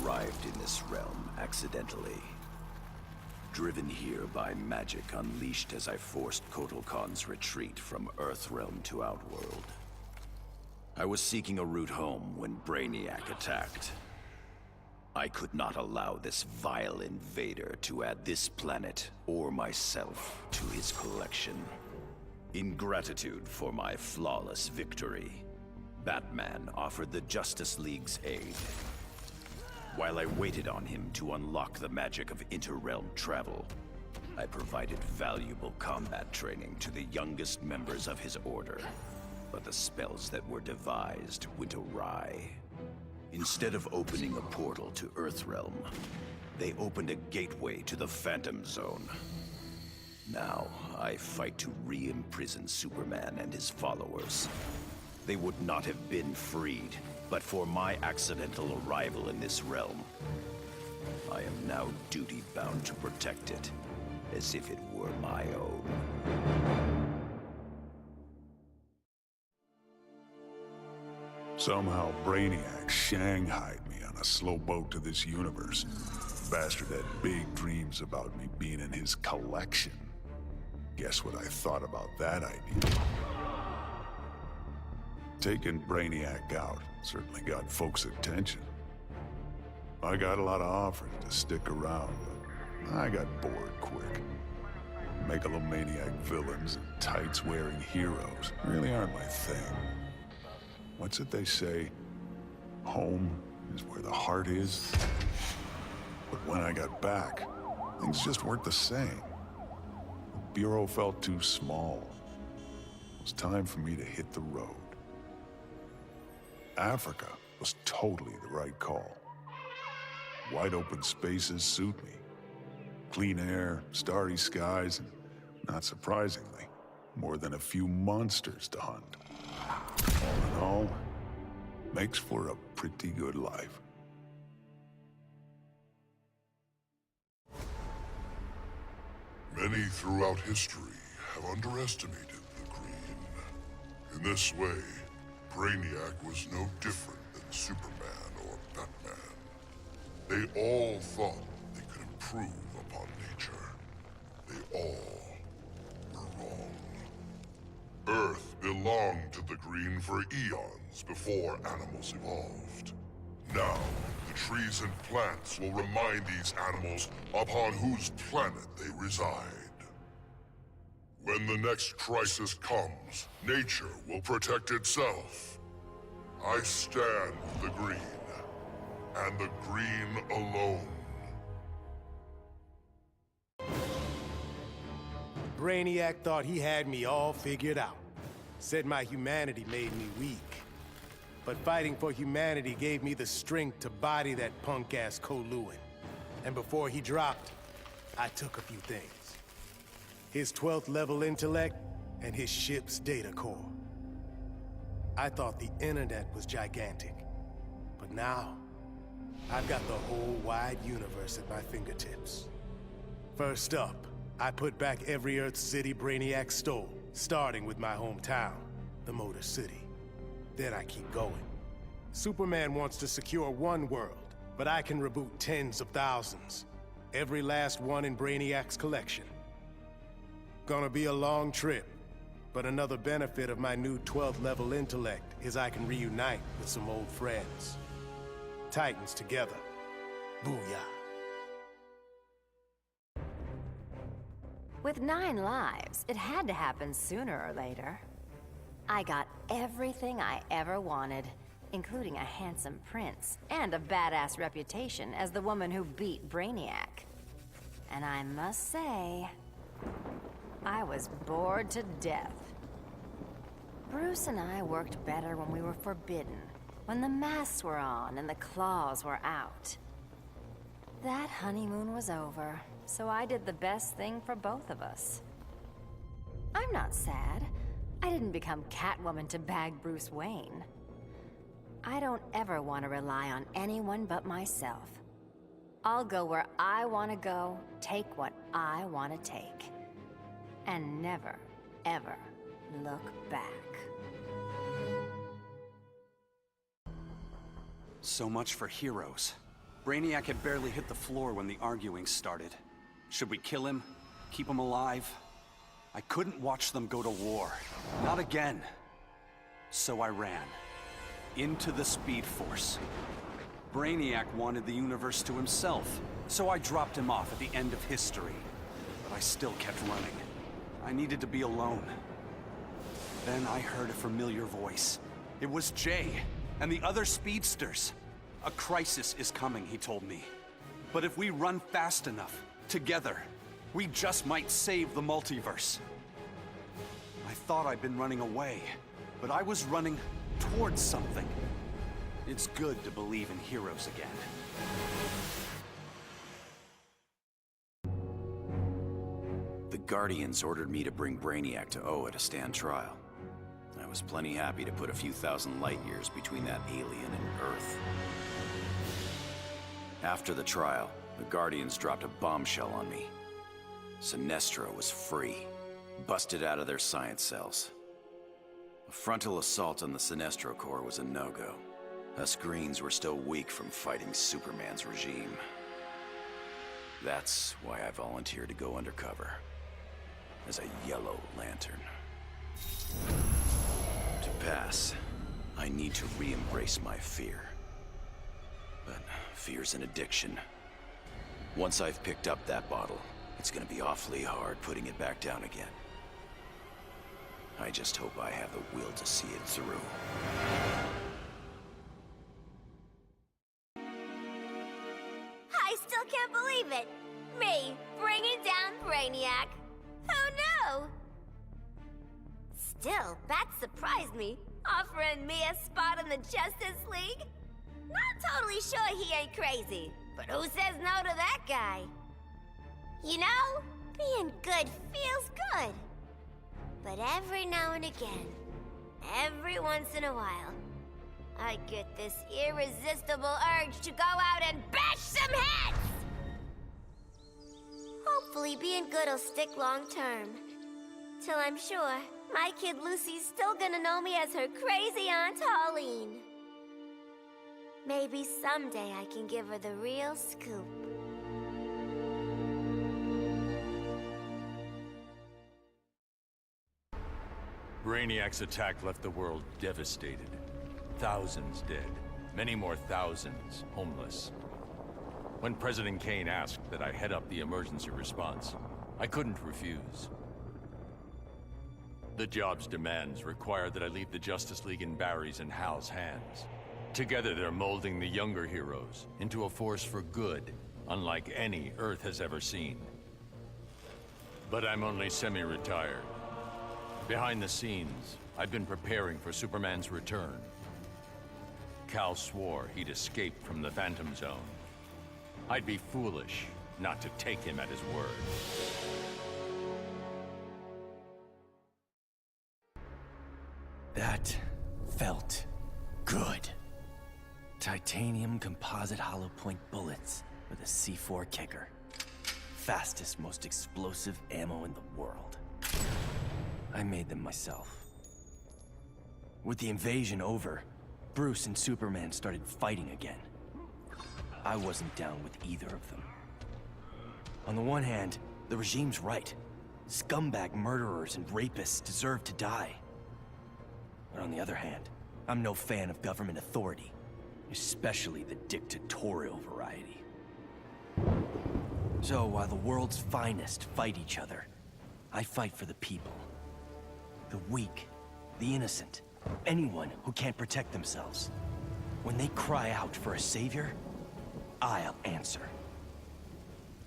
arrived in this realm accidentally. Driven here by magic unleashed as I forced Kotal Khan's retreat from Earthrealm to Outworld. I was seeking a route home when Brainiac attacked. I could not allow this vile invader to add this planet or myself to his collection. In gratitude for my flawless victory, Batman offered the Justice League's aid. While I waited on him to unlock the magic of interrealm travel, I provided valuable combat training to the youngest members of his order. But the spells that were devised went awry. Instead of opening a portal to Earthrealm, they opened a gateway to the Phantom Zone. Now, I fight to re-imprison Superman and his followers. They would not have been freed, but for my accidental arrival in this realm. I am now duty-bound to protect it, as if it were my own. Somehow Brainiac shanghaied me on a slow boat to this universe. Bastard had big dreams about me being in his collection. Guess what I thought about that idea? Taking Brainiac out certainly got folks' attention. I got a lot of offers to stick around, but I got bored quick. Megalomaniac villains and tights-wearing heroes really aren't my thing. What's it they say? Home is where the heart is. But when I got back, things just weren't the same. The Bureau felt too small. It was time for me to hit the road. Africa was totally the right call. Wide open spaces suit me. Clean air, starry skies, and not surprisingly, more than a few monsters to hunt. All in all, makes for a pretty good life. Many throughout history have underestimated the Green. In this way, Brainiac was no different than Superman or Batman. They all thought they could improve upon nature. They all were wrong. Earth belonged to the Green for eons before animals evolved. Now, the trees and plants will remind these animals upon whose planet they reside. When the next crisis comes, nature will protect itself. I stand with the Green, and the Green alone. Brainiac thought he had me all figured out. Said my humanity made me weak. But fighting for humanity gave me the strength to body that punk-ass Koluan. And before he dropped, I took a few things. His 12th level intellect and his ship's data core. I thought the internet was gigantic. But now, I've got the whole wide universe at my fingertips. First up, I put back every Earth city Brainiac stole, starting with my hometown, the Motor City. Then I keep going. Superman wants to secure one world, but I can reboot tens of thousands. Every last one in Brainiac's collection. Gonna be a long trip, but another benefit of my new 12th level intellect is I can reunite with some old friends. Titans together. Booyah. With 9 lives, it had to happen sooner or later. I got everything I ever wanted, including a handsome prince and a badass reputation as the woman who beat Brainiac. And I must say, I was bored to death. Bruce and I worked better when we were forbidden, when the masks were on and the claws were out. That honeymoon was over, so I did the best thing for both of us. I'm not sad. I didn't become Catwoman to bag Bruce Wayne. I don't ever want to rely on anyone but myself. I'll go where I want to go, take what I want to take. And never, ever look back. So much for heroes. Brainiac had barely hit the floor when the arguing started. Should we kill him? Keep him alive? I couldn't watch them go to war. Not again. So I ran. Into the Speed Force. Brainiac wanted the universe to himself, so I dropped him off at the end of history. But I still kept running. I needed to be alone. Then I heard a familiar voice. It was Jay, and the other speedsters. A crisis is coming, he told me. But if we run fast enough, together, we just might save the multiverse. I thought I'd been running away, but I was running towards something. It's good to believe in heroes again. The Guardians ordered me to bring Brainiac to Oa to stand trial. I was plenty happy to put a few thousand light years between that alien and Earth. After the trial, the Guardians dropped a bombshell on me. Sinestro was free, busted out of their science cells. A frontal assault on the Sinestro Corps was a no-go. Us Greens were still weak from fighting Superman's regime. That's why I volunteered to go undercover. As a Yellow Lantern. To pass, I need to re-embrace my fear. But fear's an addiction. Once I've picked up that bottle, it's gonna be awfully hard putting it back down again. I just hope I have the will to see it through. I still can't believe it! Me, bringing down Brainiac! Who knew? Still, that surprised me, offering me a spot in the Justice League. Not totally sure he ain't crazy, but who says no to that guy? You know, being good feels good. But every now and again, every once in a while, I get this irresistible urge to go out and bash some heads! Hopefully being good'll stick long term. Till I'm sure my kid Lucy's still gonna know me as her crazy Aunt Pauline. Maybe someday I can give her the real scoop. Brainiac's attack left the world devastated. Thousands dead, many more thousands homeless. When President Kane asked that I head up the emergency response, I couldn't refuse. The job's demands require that I leave the Justice League in Barry's and Hal's hands. Together they're molding the younger heroes into a force for good, unlike any Earth has ever seen. But I'm only semi-retired. Behind the scenes, I've been preparing for Superman's return. Kal swore he'd escaped from the Phantom Zone. I'd be foolish not to take him at his word. That felt good. Titanium composite hollow point bullets with a C4 kicker. Fastest, most explosive ammo in the world. I made them myself. With the invasion over, Bruce and Superman started fighting again. I wasn't down with either of them. On the one hand, the regime's right. Scumbag murderers and rapists deserve to die. But on the other hand, I'm no fan of government authority, especially the dictatorial variety. So while the world's finest fight each other, I fight for the people. The weak, the innocent, anyone who can't protect themselves. When they cry out for a savior, I'll answer.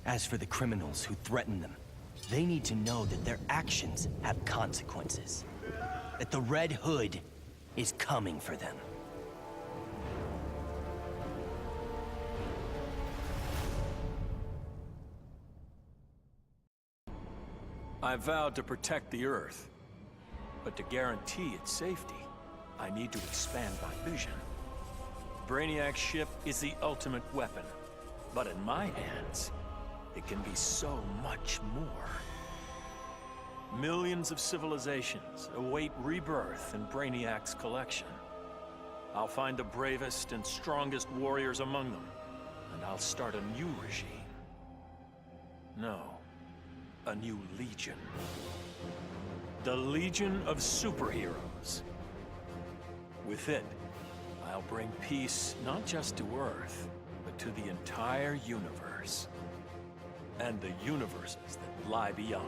As for the criminals who threaten them, they need to know that their actions have consequences. That the Red Hood is coming for them. I vowed to protect the Earth. But to guarantee its safety, I need to expand my vision. Brainiac's ship is the ultimate weapon. But in my hands, it can be so much more. Millions of civilizations await rebirth in Brainiac's collection. I'll find the bravest and strongest warriors among them, and I'll start a new regime. No, a new legion. The Legion of Superheroes. With it, I'll bring peace not just to Earth, but to the entire universe. And the universes that lie beyond.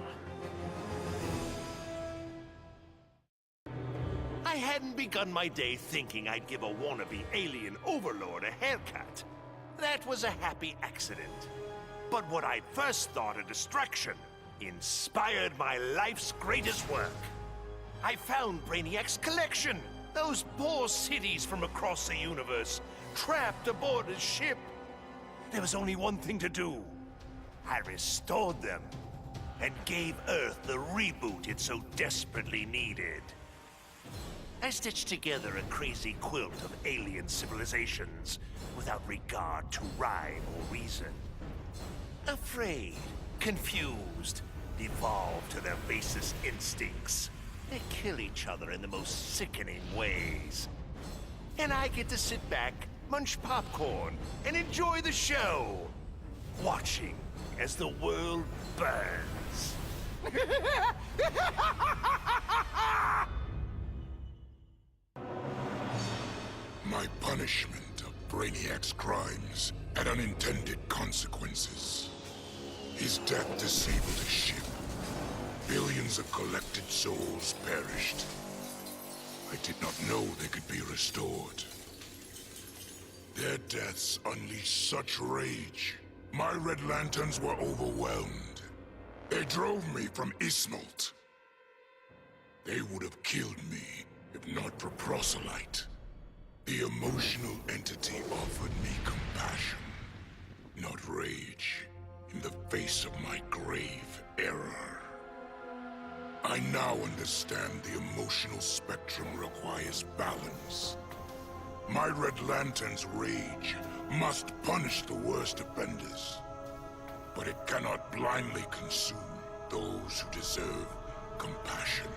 I hadn't begun my day thinking I'd give a wannabe alien overlord a haircut. That was a happy accident. But what I'd first thought a distraction inspired my life's greatest work. I found Brainiac's collection. Those poor cities from across the universe, trapped aboard his ship. There was only one thing to do. I restored them and gave Earth the reboot it so desperately needed. I stitched together a crazy quilt of alien civilizations without regard to rhyme or reason. Afraid, confused, devolved to their basest instincts. They kill each other in the most sickening ways. And I get to sit back, munch popcorn, and enjoy the show, watching as the world burns. My punishment of Brainiac's crimes had unintended consequences. His death disabled his ship. Billions of collected souls perished. I did not know they could be restored. Their deaths unleashed such rage. My Red Lanterns were overwhelmed. They drove me from Ismalt. They would have killed me if not for Proselyte. The emotional entity offered me compassion, not rage, in the face of my grave error. I now understand the emotional spectrum requires balance. My Red Lantern's rage must punish the worst offenders, but it cannot blindly consume those who deserve compassion.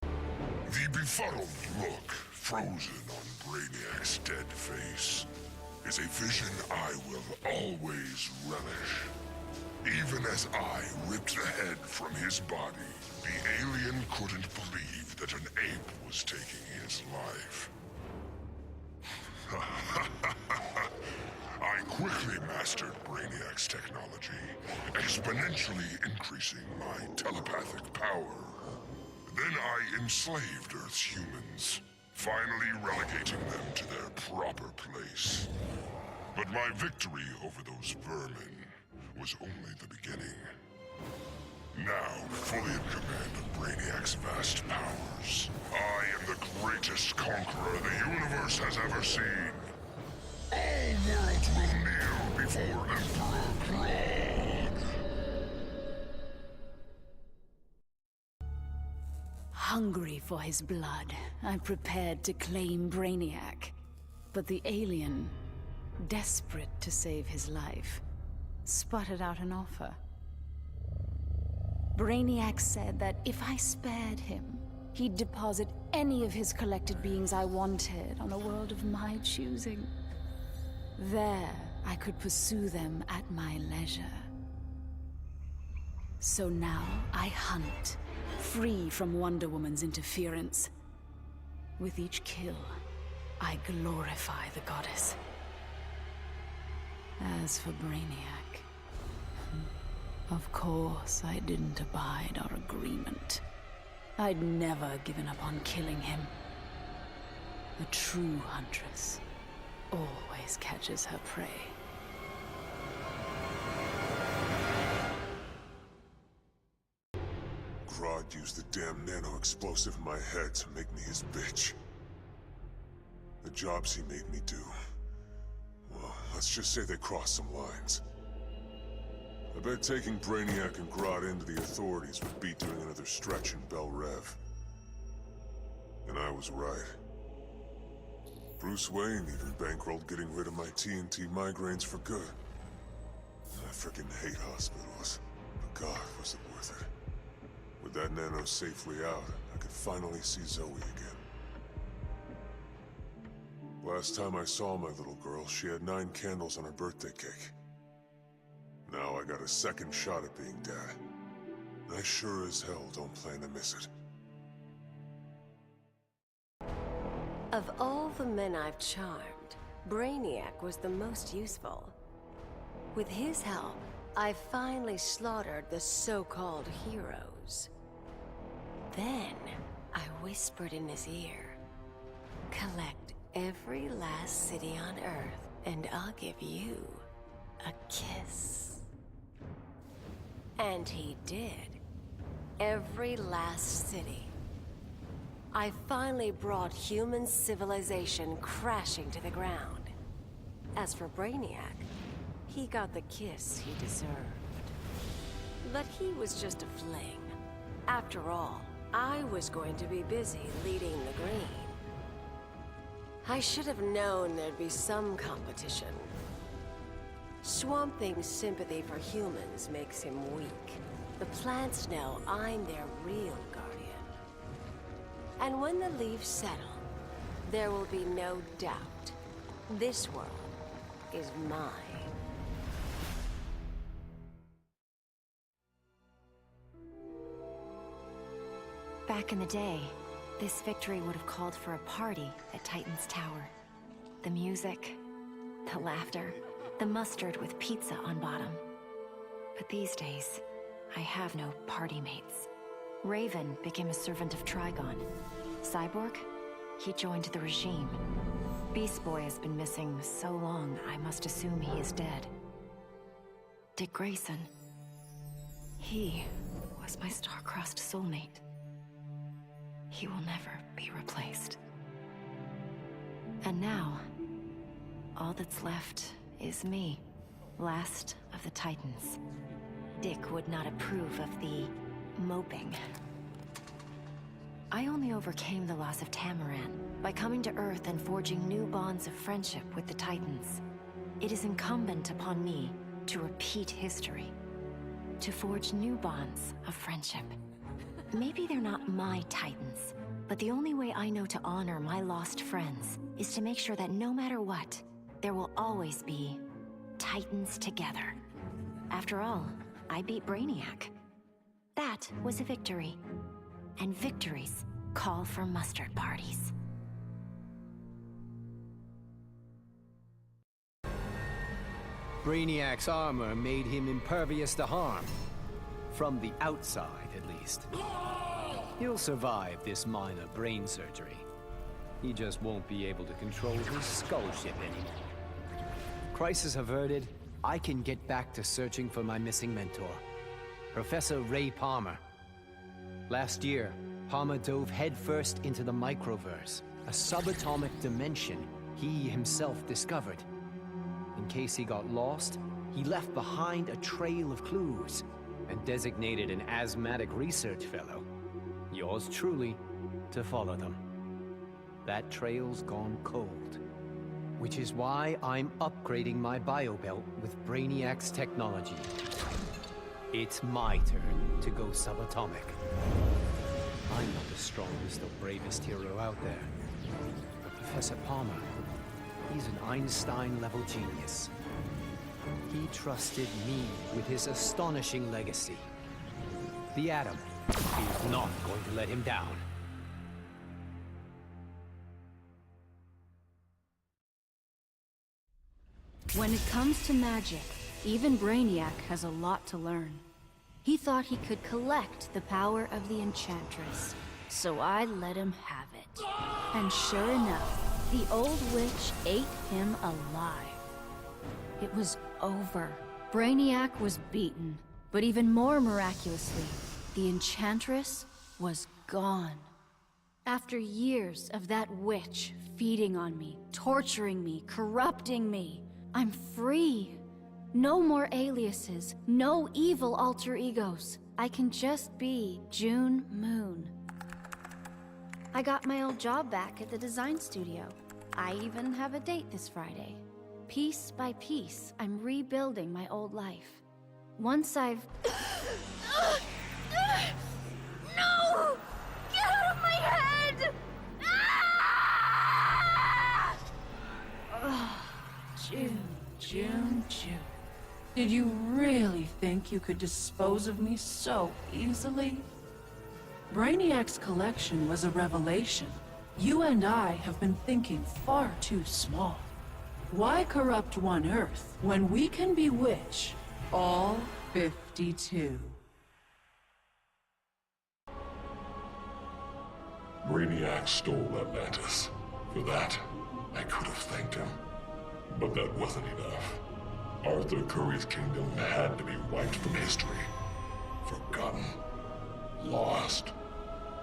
The befuddled look frozen on Brainiac's dead face is a vision I will always relish. Even as I ripped the head from his body, the alien couldn't believe that an ape was taking his life. I quickly mastered Brainiac's technology, exponentially increasing my telepathic power. Then I enslaved Earth's humans, finally relegating them to their proper place. But my victory over those vermin was only the beginning. Now, fully in command of Brainiac's vast powers, I am the greatest conqueror the universe has ever seen. All worlds will kneel before Emperor Grodd. Hungry for his blood, I prepared to claim Brainiac. But the alien, desperate to save his life, sputtered out an offer. Brainiac said that if I spared him, he'd deposit any of his collected beings I wanted on a world of my choosing. There, I could pursue them at my leisure. So now I hunt, free from Wonder Woman's interference. With each kill, I glorify the goddess. As for Brainiac, of course I didn't abide our agreement. I'd never given up on killing him. A true huntress always catches her prey. Grodd used the damn nano-explosive in my head to make me his bitch. The jobs he made me do, well, let's just say they crossed some lines. I bet taking Brainiac and Grodd into the authorities would be doing another stretch in Bel Rev. And I was right. Bruce Wayne even bankrolled getting rid of my TNT migraines for good. I frickin' hate hospitals, but God, was it worth it. With that nano safely out, I could finally see Zoe again. Last time I saw my little girl, she had 9 candles on her birthday cake. Now I got a second shot at being dad. And I sure as hell don't plan to miss it. Of all the men I've charmed, Brainiac was the most useful. With his help, I finally slaughtered the so-called heroes. Then, I whispered in his ear, collect every last city on Earth, and I'll give you a kiss. And he did. Every last city. I finally brought human civilization crashing to the ground. As for Brainiac, he got the kiss he deserved. But he was just a fling. After all, I was going to be busy leading the Green. I should have known there'd be some competition. Swamp Thing's sympathy for humans makes him weak. The plants know I'm their real guardian. And when the leaves settle, there will be no doubt. This world is mine. Back in the day, this victory would have called for a party at Titan's Tower. The music, the laughter, the mustard with pizza on bottom. But these days, I have no party mates. Raven became a servant of Trigon. Cyborg? He joined the regime. Beast Boy has been missing so long, I must assume he is dead. Dick Grayson. He was my star-crossed soulmate. He will never be replaced. And now, all that's left is me, last of the Titans. Dick would not approve of the moping. I only overcame the loss of Tamaran by coming to Earth and forging new bonds of friendship with the Titans. It is incumbent upon me to repeat history, to forge new bonds of friendship. Maybe they're not my Titans, but the only way I know to honor my lost friends is to make sure that no matter what, there will always be Titans together. After all, I beat Brainiac. That was a victory. And victories call for mustard parties. Brainiac's armor made him impervious to harm. From the outside, at least. He'll survive this minor brain surgery. He just won't be able to control his skull ship anymore. Crisis averted, I can get back to searching for my missing mentor, Professor Ray Palmer. Last year, Palmer dove headfirst into the microverse, a subatomic dimension he himself discovered. In case he got lost, he left behind a trail of clues and designated an asthmatic research fellow, yours truly, to follow them. That trail's gone cold, which is why I'm upgrading my biobelt with Brainiac's technology. It's my turn to go subatomic. I'm not the strongest or bravest hero out there, but Professor Palmer, he's an Einstein-level genius. He trusted me with his astonishing legacy. The Atom is not going to let him down. When it comes to magic, even Brainiac has a lot to learn. He thought he could collect the power of the Enchantress, so I let him have it. And sure enough, the old witch ate him alive. It was over. Brainiac was beaten, but even more miraculously, the Enchantress was gone. After years of that witch feeding on me, torturing me, corrupting me, I'm free. No more aliases, no evil alter egos. I can just be June Moon. I got my old job back at the design studio. I even have a date this Friday. Piece by piece, I'm rebuilding my old life. Once I've... No! Get out of my head! Ah! Did you really think you could dispose of me so easily? Brainiac's collection was a revelation. You and I have been thinking far too small. Why corrupt one Earth when we can bewitch all 52? Brainiac stole Atlantis. For that, I could have thanked him. But that wasn't enough. Arthur Curry's kingdom had to be wiped from history. Forgotten. Lost.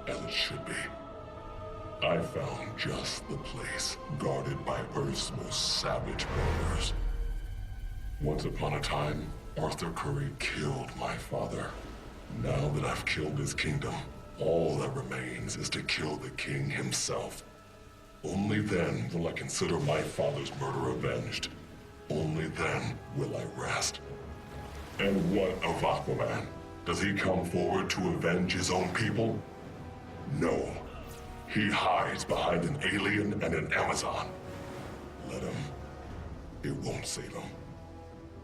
As it should be. I found just the place, guarded by Earth's most savage predators. Once upon a time, Arthur Curry killed my father. Now that I've killed his kingdom, all that remains is to kill the king himself. Only then will I consider my father's murder avenged. Only then will I rest. And what of Aquaman? Does he come forward to avenge his own people? No. He hides behind an alien and an Amazon. Let him. It won't save him.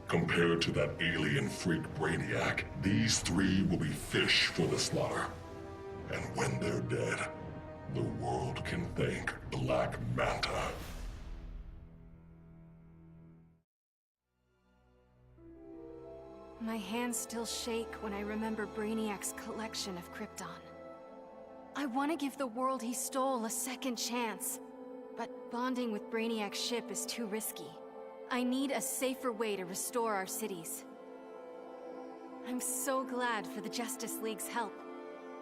Compared to that alien freak Brainiac, these three will be fish for the slaughter. And when they're dead, the world can thank Black Manta. My hands still shake when I remember Brainiac's collection of Krypton. I want to give the world he stole a second chance, but bonding with Brainiac's ship is too risky. I need a safer way to restore our cities. I'm so glad for the Justice League's help.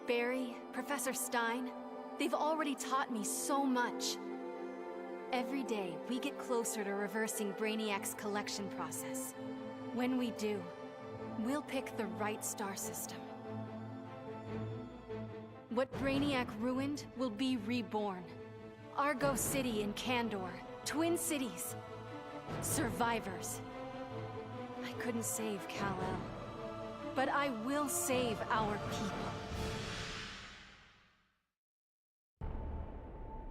Barry, Professor Stein, they've already taught me so much. Every day, we get closer to reversing Brainiac's collection process. When we do, we'll pick the right star system. What Brainiac ruined will be reborn. Argo City and Kandor, Twin Cities. Survivors. I couldn't save Kal-El, but I will save our people.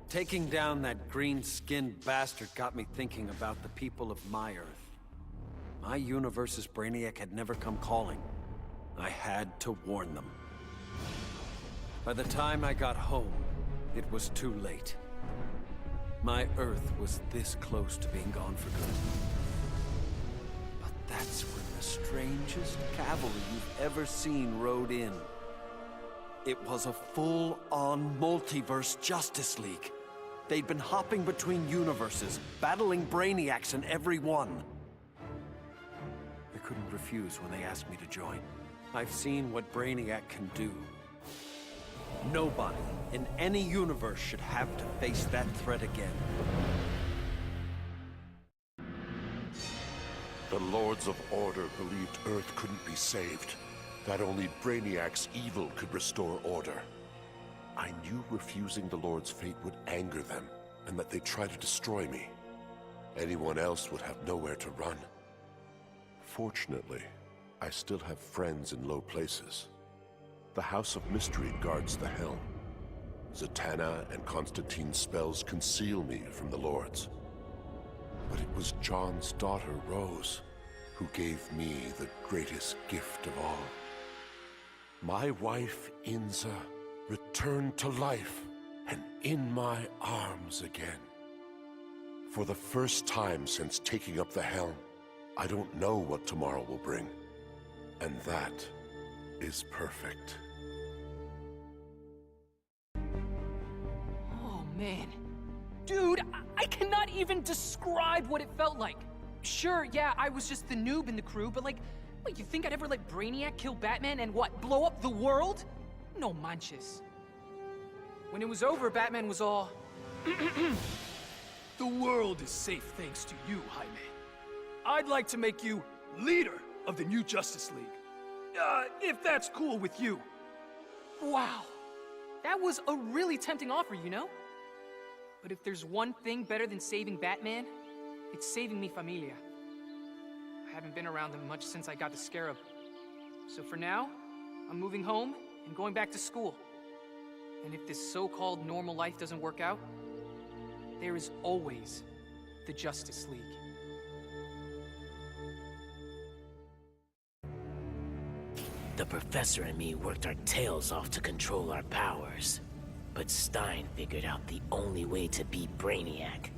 Taking down that green-skinned bastard got me thinking about the people of my Earth. My universe's Brainiac had never come calling. I had to warn them. By the time I got home, it was too late. My Earth was this close to being gone for good. But that's when the strangest cavalry you've ever seen rode in. It was a full-on multiverse Justice League. They'd been hopping between universes, battling Brainiacs in every one. I couldn't refuse when they asked me to join. I've seen what Brainiac can do. Nobody in any universe should have to face that threat again. The Lords of Order believed Earth couldn't be saved, that only Brainiac's evil could restore order. I knew refusing the Lord's fate would anger them, and that they'd try to destroy me. Anyone else would have nowhere to run. Fortunately, I still have friends in low places. The House of Mystery guards the helm. Zatanna and Constantine's spells conceal me from the Lords. But it was John's daughter, Rose, who gave me the greatest gift of all. My wife, Inza, returned to life and in my arms again. For the first time since taking up the helm, I don't know what tomorrow will bring. And that is perfect. Oh, man. Dude, I cannot even describe what it felt like. Sure, yeah, I was just the noob in the crew, but like, wait, you think I'd ever let Brainiac kill Batman and what, blow up the world? No manches. When it was over, Batman was all... The world is safe thanks to you, Jaime. I'd like to make you leader of the new Justice League. If that's cool with you. Wow. That was a really tempting offer, you know? But if there's one thing better than saving Batman, it's saving mi familia. I haven't been around them much since I got to Scarab. So for now, I'm moving home and going back to school. And if this so-called normal life doesn't work out, there is always the Justice League. The Professor and me worked our tails off to control our powers. But Stein figured out the only way to beat Brainiac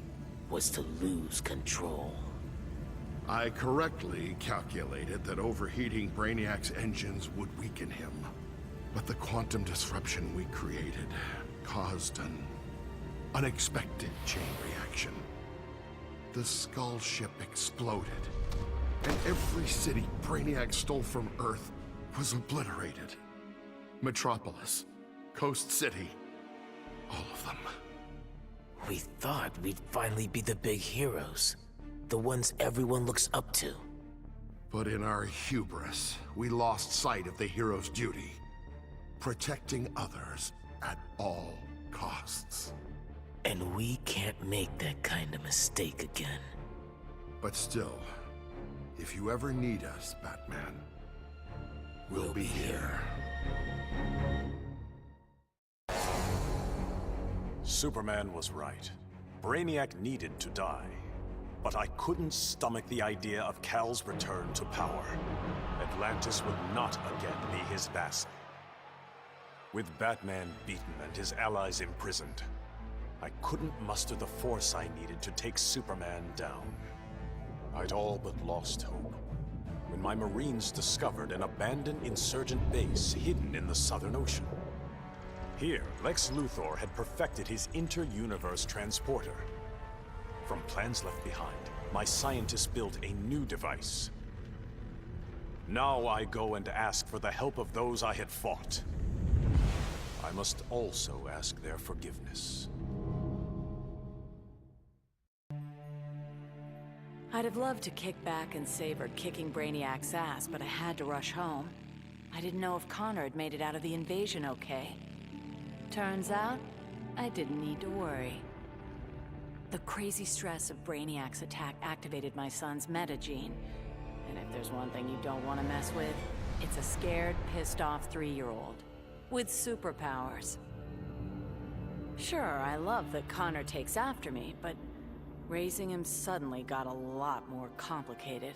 was to lose control. I correctly calculated that overheating Brainiac's engines would weaken him. But the quantum disruption we created caused an unexpected chain reaction. The Skull ship exploded, and every city Brainiac stole from Earth was obliterated. Metropolis, Coast City, all of them. We thought we'd finally be the big heroes. The ones everyone looks up to. But in our hubris, we lost sight of the hero's duty. Protecting others at all costs. And we can't make that kind of mistake again. But still, if you ever need us, Batman, we'll be here. Superman was right. Brainiac needed to die. But I couldn't stomach the idea of Kal's return to power. Atlantis would not again be his vassal. With Batman beaten and his allies imprisoned, I couldn't muster the force I needed to take Superman down. I'd all but lost hope when my Marines discovered an abandoned insurgent base hidden in the Southern Ocean. Here, Lex Luthor had perfected his inter-universe transporter. From plans left behind, my scientists built a new device. Now I go and ask for the help of those I had fought. I must also ask their forgiveness. I'd have loved to kick back and savor kicking Brainiac's ass, but I had to rush home. I didn't know if Connor had made it out of the invasion okay. Turns out, I didn't need to worry. The crazy stress of Brainiac's attack activated my son's metagene. And if there's one thing you don't want to mess with, it's a scared, pissed-off 3-year-old. With superpowers. Sure, I love that Connor takes after me, but raising him suddenly got a lot more complicated.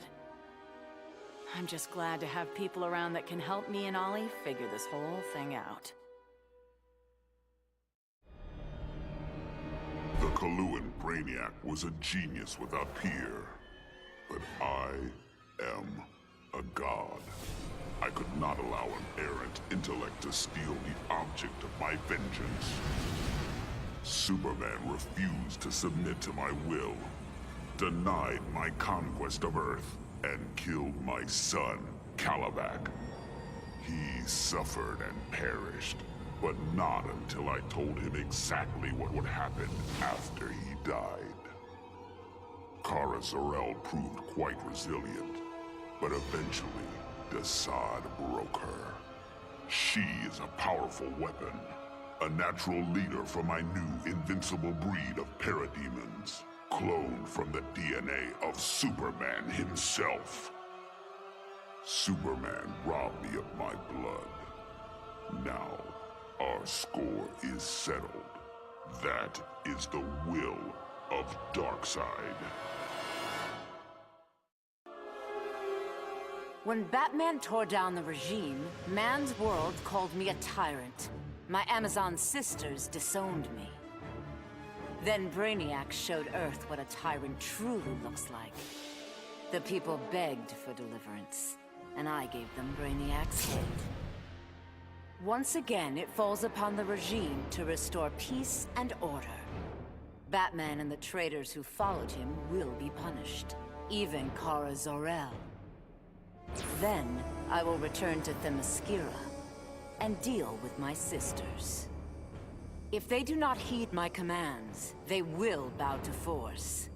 I'm just glad to have people around that can help me and Ollie figure this whole thing out. The Coluan Brainiac was a genius without peer. But I am a god. I could not allow an errant intellect to steal the object of my vengeance. Superman refused to submit to my will, denied my conquest of Earth, and killed my son, Calabac. He suffered and perished, but not until I told him exactly what would happen after he died. Kara Zor-El proved quite resilient, but eventually, Desaad broke her. She is a powerful weapon, a natural leader for my new invincible breed of parademons, cloned from the DNA of Superman himself. Superman robbed me of my blood. Now, our score is settled. That is the will of Darkseid. When Batman tore down the regime, man's world called me a tyrant. My Amazon sisters disowned me. Then Brainiac showed Earth what a tyrant truly looks like. The people begged for deliverance, and I gave them Brainiac's head. Once again, it falls upon the regime to restore peace and order. Batman and the traitors who followed him will be punished, even Kara Zor-El. Then, I will return to Themyscira and deal with my sisters. If they do not heed my commands, they will bow to force.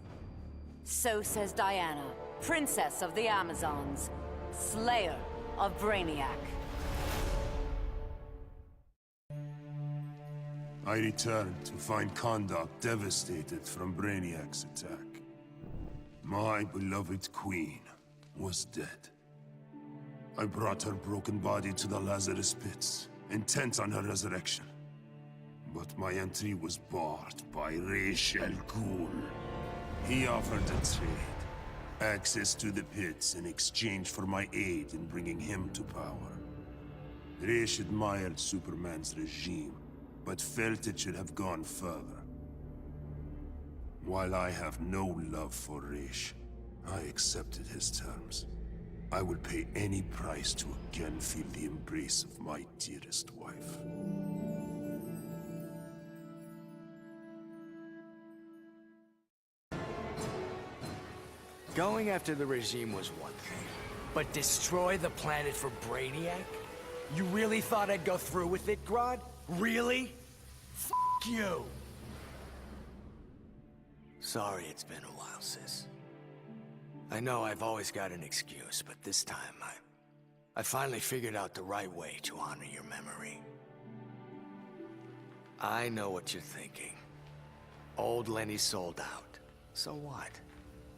So says Diana, Princess of the Amazons, Slayer of Brainiac. I returned to find Kahndaq devastated from Brainiac's attack. My beloved queen was dead. I brought her broken body to the Lazarus pits, intent on her resurrection. But my entry was barred by Ra's al Ghul. He offered a trade. Access to the pits in exchange for my aid in bringing him to power. Raish admired Superman's regime, but felt it should have gone further. While I have no love for Raish, I accepted his terms. I will pay any price to again feel the embrace of my dearest wife. Going after the regime was one thing, but destroy the planet for Brainiac? You really thought I'd go through with it, Grodd? Really? F*** you! Sorry it's been a while, sis. I know I've always got an excuse, but this time I finally figured out the right way to honor your memory. I know what you're thinking. Old Lenny sold out. So what?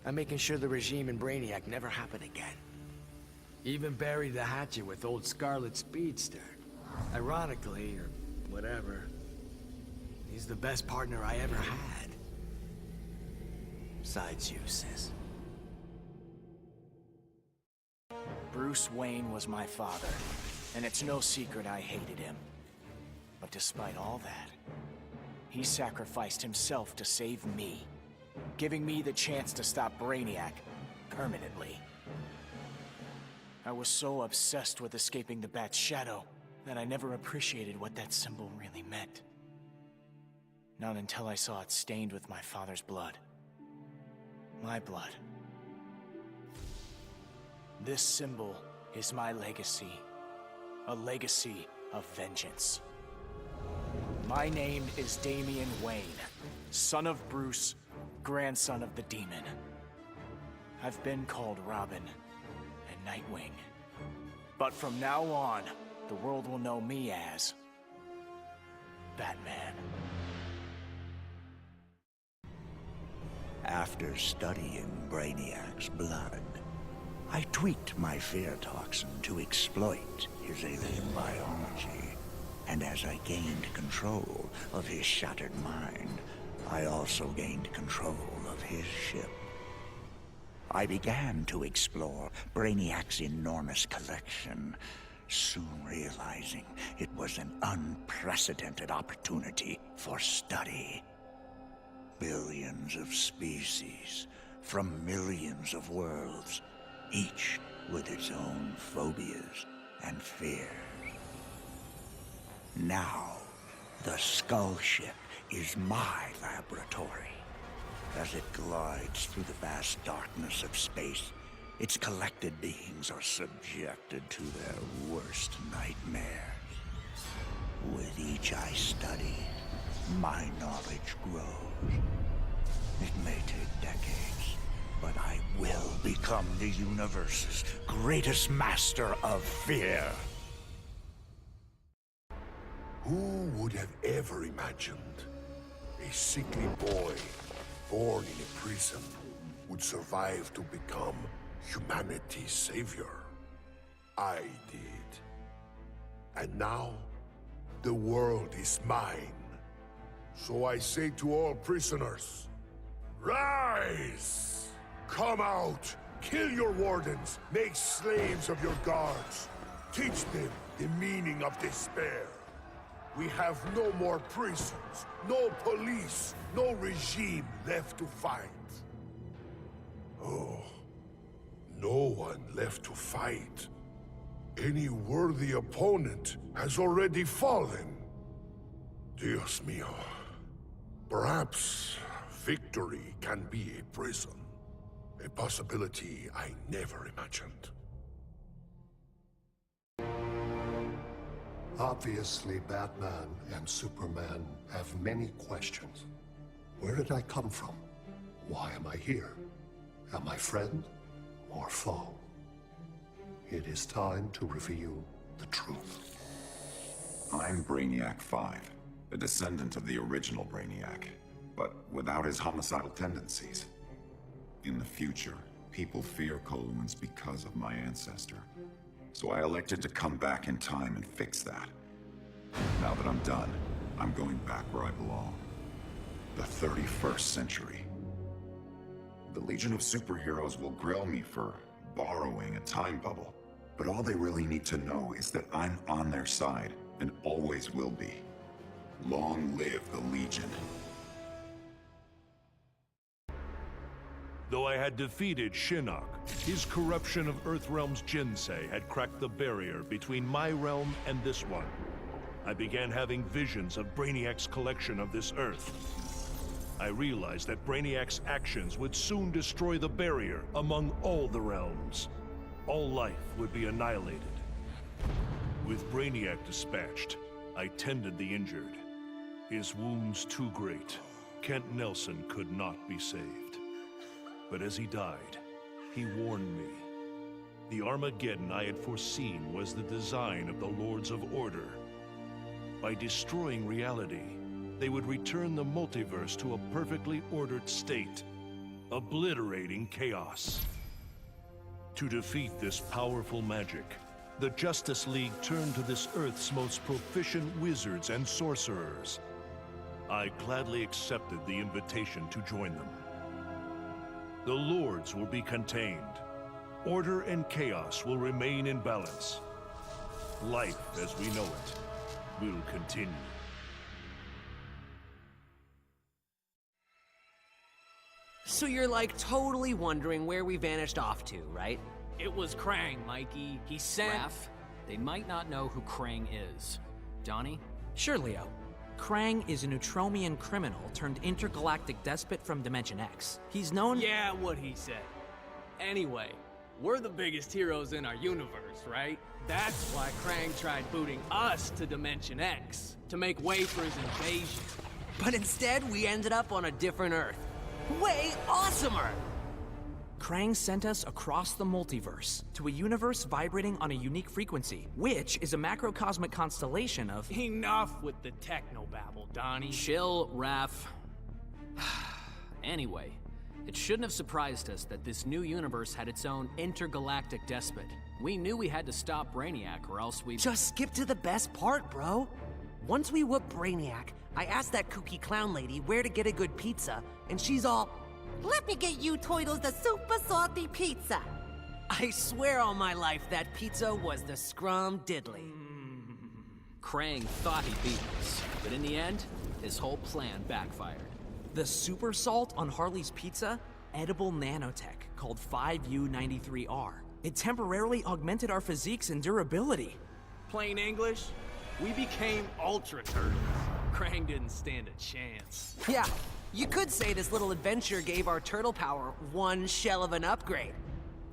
I'm making sure the regime and Brainiac never happen again. Even buried the hatchet with old Scarlet Speedster. Ironically, or whatever, he's the best partner I ever had. Besides you, sis. Bruce Wayne was my father, and it's no secret I hated him. But despite all that, he sacrificed himself to save me, giving me the chance to stop Brainiac permanently. I was so obsessed with escaping the Bat's shadow that I never appreciated what that symbol really meant. Not until I saw it stained with my father's blood. My blood. This symbol is my legacy. A legacy of vengeance. My name is Damian Wayne, son of Bruce, grandson of the Demon. I've been called Robin and Nightwing. But from now on, the world will know me as Batman. After studying Brainiac's blood, I tweaked my fear toxin to exploit his alien biology. And as I gained control of his shattered mind, I also gained control of his ship. I began to explore Brainiac's enormous collection, soon realizing it was an unprecedented opportunity for study. Billions of species from millions of worlds, each with its own phobias and fears. Now, the Skull Ship is my laboratory. As it glides through the vast darkness of space, its collected beings are subjected to their worst nightmares. With each I study, my knowledge grows. It may take decades, but I will become the universe's greatest master of fear. Who would have ever imagined a sickly boy born in a prison would survive to become humanity's savior? I did. And now, the world is mine. So I say to all prisoners, rise! Come out! Kill your wardens! Make slaves of your guards! Teach them the meaning of despair! We have no more prisons, no police, no regime left to fight. Oh, no one left to fight. Any worthy opponent has already fallen. Dios mío. Perhaps victory can be a prison. A possibility I never imagined. Obviously, Batman and Superman have many questions. Where did I come from? Why am I here? Am I friend or foe? It is time to reveal the truth. I'm Brainiac 5, a descendant of the original Brainiac, but without his homicidal tendencies. In the future, people fear Coluans because of my ancestor. So I elected to come back in time and fix that. Now that I'm done, I'm going back where I belong. The 31st century. The Legion of Superheroes will grill me for borrowing a time bubble. But all they really need to know is that I'm on their side, and always will be. Long live the Legion. Though I had defeated Shinnok, his corruption of Earthrealm's Jinsei had cracked the barrier between my realm and this one. I began having visions of Brainiac's collection of this Earth. I realized that Brainiac's actions would soon destroy the barrier among all the realms. All life would be annihilated. With Brainiac dispatched, I tended the injured. His wounds too great, Kent Nelson could not be saved. But as he died, he warned me. The Armageddon I had foreseen was the design of the Lords of Order. By destroying reality, they would return the multiverse to a perfectly ordered state, obliterating chaos. To defeat this powerful magic, the Justice League turned to this Earth's most proficient wizards and sorcerers. I gladly accepted the invitation to join them. The Lords will be contained. Order and chaos will remain in balance. Life as we know it will continue. So you're like totally wondering where we vanished off to, right? It was Krang, Mikey. He sent... Raph, they might not know who Krang is. Johnny? Sure, Leo. Krang is a Neutromian criminal turned intergalactic despot from Dimension X. He's known— Yeah, what he said. Anyway, we're the biggest heroes in our universe, right? That's why Krang tried booting us to Dimension X, to make way for his invasion. But instead, we ended up on a different Earth. Way awesomer! Krang sent us across the multiverse to a universe vibrating on a unique frequency, which is a macrocosmic constellation of— Enough with the technobabble, Donnie. Chill, Raph. Anyway, it shouldn't have surprised us that this new universe had its own intergalactic despot. We knew we had to stop Brainiac or else we— Just skip to the best part, bro. Once we whoop Brainiac, I asked that kooky clown lady where to get a good pizza, and she's all, "Let me get you Toidles the super salty pizza." I swear on my life that pizza was the scrum diddly. Krang thought he beat us, but in the end, his whole plan backfired. The super salt on Harley's pizza? Edible nanotech called 5U93R. It temporarily augmented our physiques and durability. Plain English, we became Ultra Turtles. Krang didn't stand a chance. Yeah, you could say this little adventure gave our turtle power one shell of an upgrade.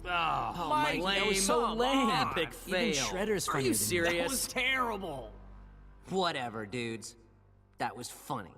Oh, Mike, that was so lame. Epic fail. Even Shredder's Are funnier you than serious? you. That was terrible. Whatever, dudes. That was funny.